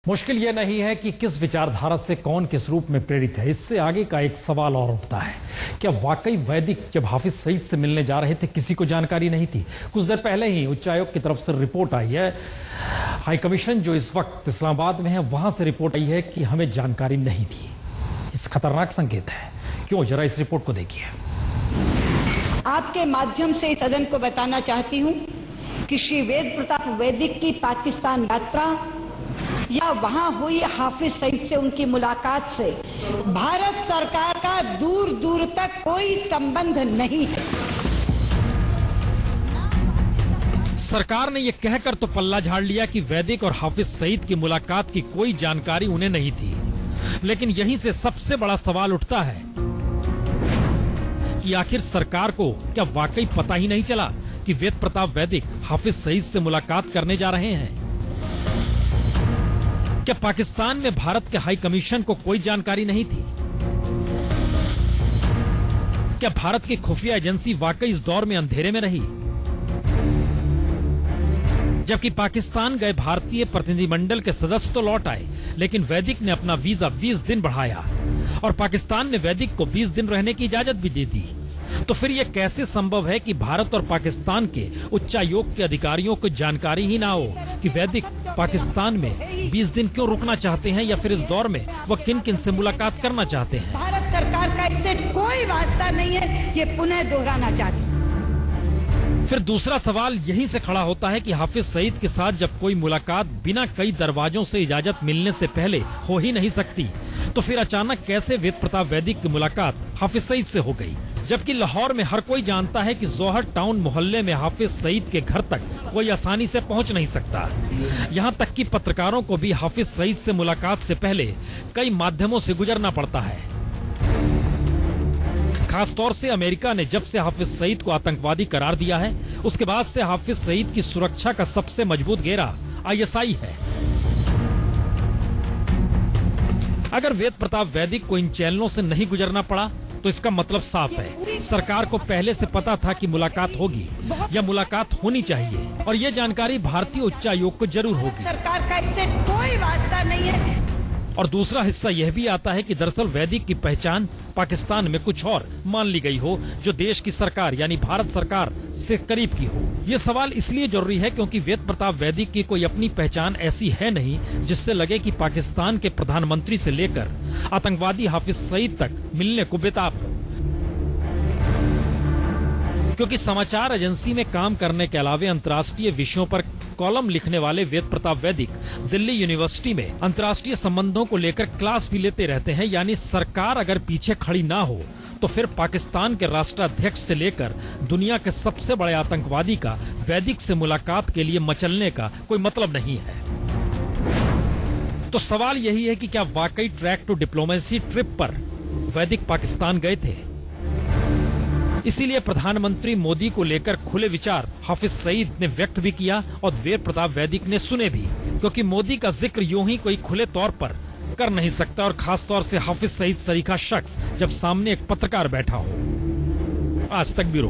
मुश्किल यह नहीं है कि किस विचारधारा से कौन किस रूप में प्रेरित है, इससे आगे का एक सवाल और उठता है। क्या वाकई वैदिक जब हाफिज सईद से मिलने जा रहे थे किसी को जानकारी नहीं थी? कुछ देर पहले ही उच्चायोग की तरफ से रिपोर्ट आई है, हाई कमीशन जो इस वक्त इस्लामाबाद में है वहां से रिपोर्ट आई है कि हमें जानकारी नहीं थी। इस खतरनाक संकेत है। क्यों, जरा इस रिपोर्ट को देखिए। आपके माध्यम से इस सदन को बताना चाहती हूं कि श्री वेद प्रताप वैदिक की पाकिस्तान यात्रा या वहां हुई हाफिज सईद से उनकी मुलाकात से भारत सरकार का दूर दूर तक कोई संबंध नहीं है। सरकार ने यह कहकर तो पल्ला झाड़ लिया कि वैदिक और हाफिज सईद की मुलाकात की कोई जानकारी उन्हें नहीं थी, लेकिन यहीं से सबसे बड़ा सवाल उठता है कि आखिर सरकार को क्या वाकई पता ही नहीं चला कि वेद प्रताप वैदिक हाफिज सईद से मुलाकात करने जा रहे हैं? क्या पाकिस्तान में भारत के हाई कमीशन को कोई जानकारी नहीं थी? क्या भारत की खुफिया एजेंसी वाकई इस दौर में अंधेरे में रही? जबकि पाकिस्तान गए भारतीय प्रतिनिधिमंडल के सदस्य तो लौट आए, लेकिन वैदिक ने अपना वीजा 20 दिन बढ़ाया और पाकिस्तान ने वैदिक को 20 दिन रहने की इजाजत भी दे दी। तो फिर यह कैसे संभव है कि भारत और पाकिस्तान के उच्चायोग के अधिकारियों को जानकारी ही ना हो कि वैदिक पाकिस्तान में 20 दिन क्यों रुकना चाहते हैं, या फिर इस दौर में वह किन किन से मुलाकात करना चाहते हैं? भारत सरकार का इससे कोई वास्ता नहीं है, ये पुनः दोहराना चाहती है। फिर दूसरा सवाल यहीं से खड़ा होता है कि हाफिज सईद के साथ जब कोई मुलाकात बिना कई दरवाजों से इजाजत मिलने से पहले हो ही नहीं सकती, तो फिर अचानक कैसे वेद प्रताप वैदिक की मुलाकात हाफिज सईद से हो गई? जबकि लाहौर में हर कोई जानता है कि जौहर टाउन मोहल्ले में हाफिज सईद के घर तक कोई आसानी से पहुंच नहीं सकता। यहां तक कि पत्रकारों को भी हाफिज सईद से मुलाकात से पहले कई माध्यमों से गुजरना पड़ता है। खासतौर से अमेरिका ने जब से हाफिज सईद को आतंकवादी करार दिया है, उसके बाद से हाफिज सईद की सुरक्षा का सबसे मजबूत घेरा ISI है। अगर वेद प्रताप वैदिक को इन चैनलों से नहीं गुजरना पड़ा तो इसका मतलब साफ है, सरकार को पहले से पता था कि मुलाकात होगी या मुलाकात होनी चाहिए, और यह जानकारी भारतीय उच्चायोग को जरूर होगी। सरकार का इससे कोई वास्ता नहीं है। और दूसरा हिस्सा यह भी आता है कि दरअसल वैदिक की पहचान पाकिस्तान में कुछ और मान ली गई हो, जो देश की सरकार यानी भारत सरकार से करीब की हो। यह सवाल इसलिए जरूरी है क्योंकि वेद प्रताप वैदिक की कोई अपनी पहचान ऐसी है नहीं जिससे लगे कि पाकिस्तान के प्रधानमंत्री से लेकर आतंकवादी हाफिज सईद तक मिलने को बेताब हो। क्योंकि समाचार एजेंसी में काम करने के अलावे अंतर्राष्ट्रीय विषयों पर कॉलम लिखने वाले वेद प्रताप वैदिक दिल्ली यूनिवर्सिटी में अंतर्राष्ट्रीय संबंधों को लेकर क्लास भी लेते रहते हैं। यानी सरकार अगर पीछे खड़ी ना हो तो फिर पाकिस्तान के राष्ट्राध्यक्ष से लेकर दुनिया के सबसे बड़े आतंकवादी का वैदिक से मुलाकात के लिए मचलने का कोई मतलब नहीं है। तो सवाल यही है कि क्या वाकई ट्रैक टू डिप्लोमेसी ट्रिप पर वैदिक पाकिस्तान गए थे? इसीलिए प्रधानमंत्री मोदी को लेकर खुले विचार हाफिज सईद ने व्यक्त भी किया और वेद प्रताप वैदिक ने सुने भी, क्योंकि मोदी का जिक्र यूं ही कोई खुले तौर पर कर नहीं सकता, और खासतौर से हाफिज सईद सरीखा शख्स जब सामने एक पत्रकार बैठा हो। आज तक ब्यूरो।